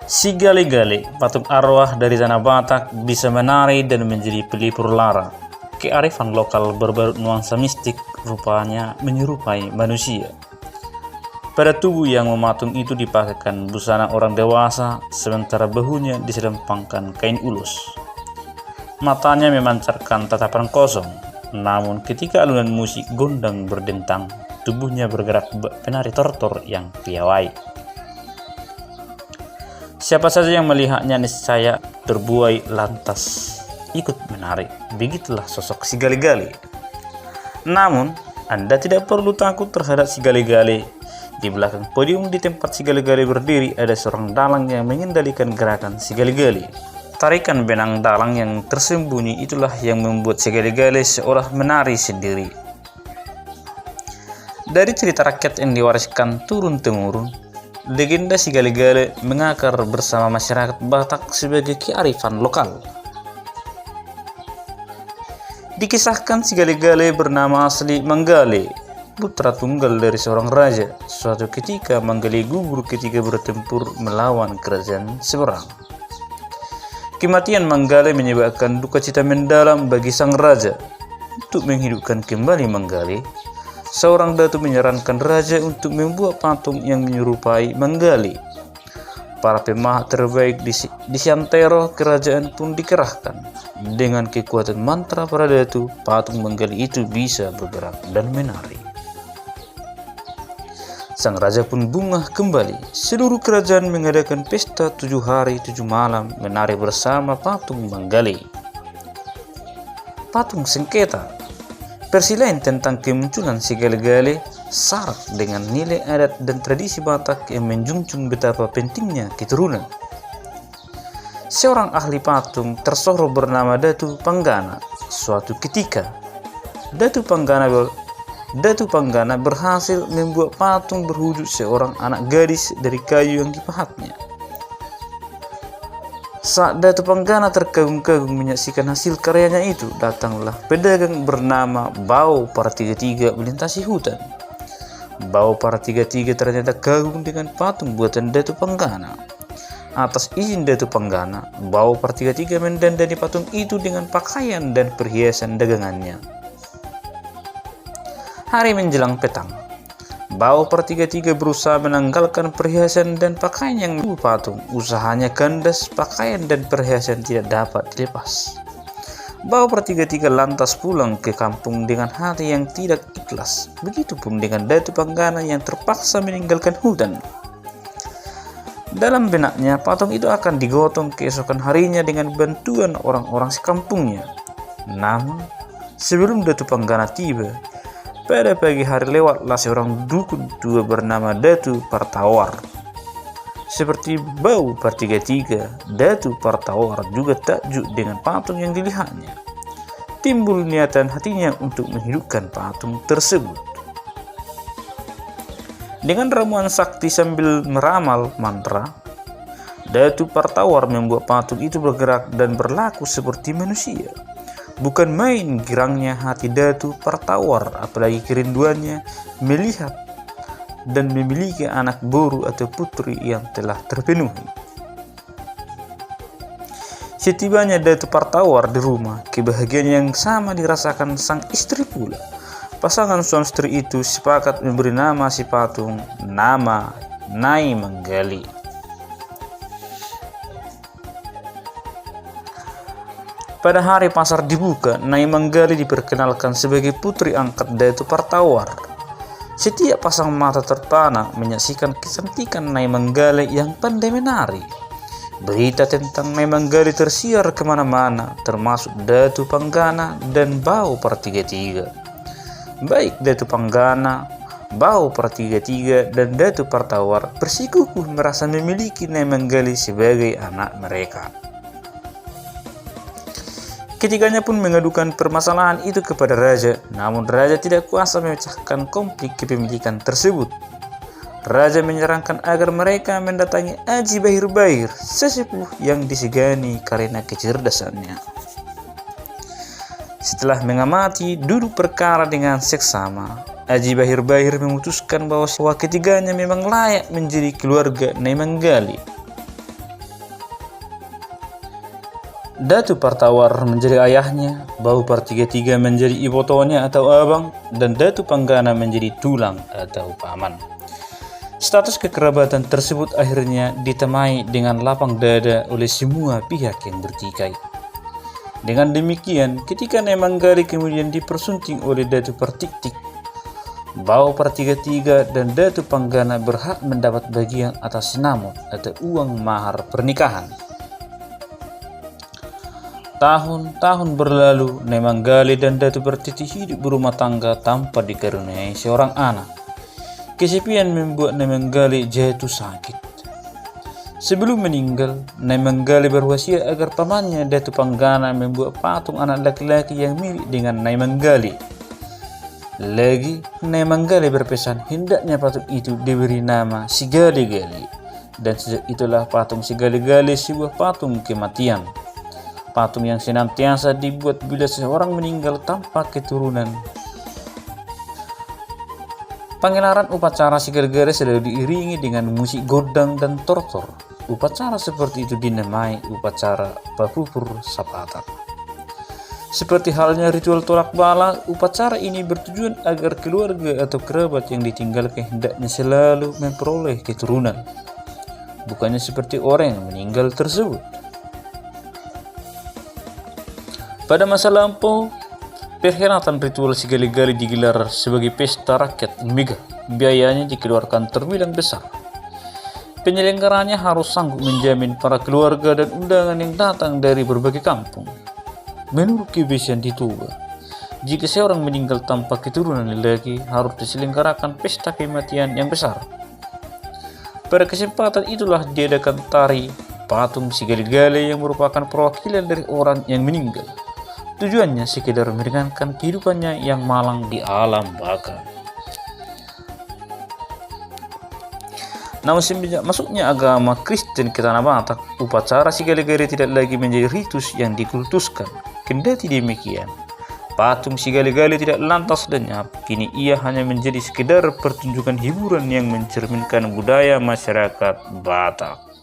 Si Gale-Gale, patung arwah dari tanah Batak, bisa menari dan menjadi pelipur lara. Kearifan lokal berbalut nuansa mistik, rupanya menyerupai manusia. Pada tubuh yang mematung itu dipakaikan busana orang dewasa, sementara bahunya diselempangkan kain ulus. Matanya memancarkan tatapan kosong, namun ketika alunan musik gondang berdentang, tubuhnya bergerak penari tortor yang piawai. Siapa saja yang melihatnya niscaya terbuai lantas ikut menari. Begitulah sosok si Gale-Gale. Namun, Anda tidak perlu takut terhadap si Gale-Gale. Di belakang podium di tempat si Gale-Gale berdiri ada seorang dalang yang mengendalikan gerakan si Gale-Gale. Tarikan benang dalang yang tersembunyi itulah yang membuat si Gale-Gale seolah menari sendiri. Dari cerita rakyat yang diwariskan turun-temurun, legenda si Gale-Gale mengakar bersama masyarakat Batak sebagai kearifan lokal. Dikisahkan si Gale-Gale bernama asli Manggale, putra tunggal dari seorang raja. Suatu ketika Manggale gugur ketika bertempur melawan kerajaan seberang. Kematian Manggale menyebabkan duka cita mendalam bagi sang raja. Untuk menghidupkan kembali Manggale, seorang datu menyarankan raja untuk membuat patung yang menyerupai Manggale. Para pemahat terbaik di Santero kerajaan pun dikerahkan. Dengan kekuatan mantra para datu, patung Manggale itu bisa bergerak dan menari. Sang raja pun bungah kembali. Seluruh kerajaan mengadakan pesta 7 hari 7 malam menari bersama patung Manggale. Patung sengketa. Versi lain tentang kemunculan si Gale-Gale syarat dengan nilai adat dan tradisi Batak yang menjunjung betapa pentingnya keturunan. Seorang ahli patung tersohor bernama Datu Panggana. Suatu ketika, Datu Panggana berhasil membuat patung berwujud seorang anak gadis dari kayu yang dipahatnya. Saat Datu Panggana terkagum-kagum menyaksikan hasil karyanya itu, datanglah pedagang bernama Bau Paratiga melintasi hutan. Bau Paratiga ternyata kagum dengan patung buatan Datu Panggana. Atas izin Datu Panggana, Bau Paratiga mendandani patung itu dengan pakaian dan perhiasan dagangannya. Hari menjelang petang, Bau Paratiga berusaha menanggalkan perhiasan dan pakaian yang patung. Usahanya kandas, pakaian dan perhiasan tidak dapat dilepas. Bau Paratiga lantas pulang ke kampung dengan hati yang tidak ikhlas. Begitupun dengan Datu Panggana yang terpaksa meninggalkan hutan. Dalam benaknya, patung itu akan digotong keesokan harinya dengan bantuan orang-orang sekampungnya. Namun, sebelum Datu Panggana tiba, pada pagi hari lewatlah seorang dukun tua bernama Datu Partawar. Seperti Bau Paratiga, Datu Partawar juga takjub dengan patung yang dilihatnya. Timbul niatan hatinya untuk menghidupkan patung tersebut. Dengan ramuan sakti sambil meramal mantra, Datu Partawar membuat patung itu bergerak dan berlaku seperti manusia. Bukan main girangnya hati Datu Partawar, apalagi kerinduannya melihat dan memiliki anak boru atau putri yang telah terpenuhi. Setibanya Datu Partawar di rumah, kebahagiaan yang sama dirasakan sang istri pula. Pasangan suami istri itu sepakat memberi nama si patung nama Nyai Manggale. Pada hari pasar dibuka, Nyai Manggale diperkenalkan sebagai putri angkat Datu Partawar. Setiap pasang mata terpana menyaksikan kecantikan Nyai Manggale yang pandai menari. Berita tentang Nyai Manggale tersiar kemana-mana, termasuk Datu Panggana dan Bau Paratiga. Baik Datu Panggana, Bau Paratiga dan Datu Partawar bersikukuh merasa memiliki Nyai Manggale sebagai anak mereka. Ketiganya pun mengadukan permasalahan itu kepada raja, namun raja tidak kuasa memecahkan konflik kepemilikan tersebut. Raja menyarankan agar mereka mendatangi Aji Bahir, sesepuh yang disegani karena kecerdasannya. Setelah mengamati duduk perkara dengan seksama, Aji Bahir memutuskan bahwa ketiganya memang layak menjadi keluarga Nyai Manggale. Datu Partawar menjadi ayahnya, Bau Partiga menjadi ibotonya atau abang, dan Datu Panggana menjadi tulang atau paman. Status kekerabatan tersebut akhirnya ditemai dengan lapang dada oleh semua pihak yang bertikai. Dengan demikian, ketika Nyai Manggali kemudian dipersunting oleh Datu Partiktik, Bau Partiga dan Datu Panggana berhak mendapat bagian atas namut atau uang mahar pernikahan. Tahun-tahun berlalu, Nyai Manggali dan Datu Partiktik hidup berumah tangga tanpa dikaruniai seorang anak. Kesepian membuat Nyai Manggali jatuh sakit. Sebelum meninggal, Nyai Manggali berwasiat agar pamannya Datu Panggana membuat patung anak laki-laki yang mirip dengan Nyai Manggali. Lagi, Nyai Manggali berpesan hendaknya patung itu diberi nama Sigali-gali, dan sejak itulah patung Sigali-gali sebuah patung kematian. Patung yang senantiasa dibuat bila seseorang meninggal tanpa keturunan. Pengelaran upacara Sigali-gali selalu diiringi dengan musik godang dan tortor. Upacara seperti itu dinamai upacara Papupur Sapatan. Seperti halnya ritual tolak bala, upacara ini bertujuan agar keluarga atau kerabat yang ditinggalkan hendaknya selalu memperoleh keturunan, bukannya seperti orang yang meninggal tersebut. Pada masa lampau, perhelatan ritual Sigali-gali digelar sebagai pesta rakyat megah. Biayanya dikeluarkan terbilang besar. Penyelenggaranya harus sanggup menjamin para keluarga dan undangan yang datang dari berbagai kampung. Menurut kebiasaan Toba, jika seorang meninggal tanpa keturunan lagi, harus diselenggarakan pesta kematian yang besar. Pada kesempatan itulah diadakan tari patung Sigali-gali yang merupakan perwakilan dari orang yang meninggal. Tujuannya sekedar meringankan kehidupannya yang malang di alam baka. Namun semenjak masuknya agama Kristen ke Tanah Batak, upacara Sigali-gali tidak lagi menjadi ritus yang dikultuskan. Kendati demikian, patung Sigali-gali tidak lantas lenyap. Kini ia hanya menjadi sekedar pertunjukan hiburan yang mencerminkan budaya masyarakat Batak.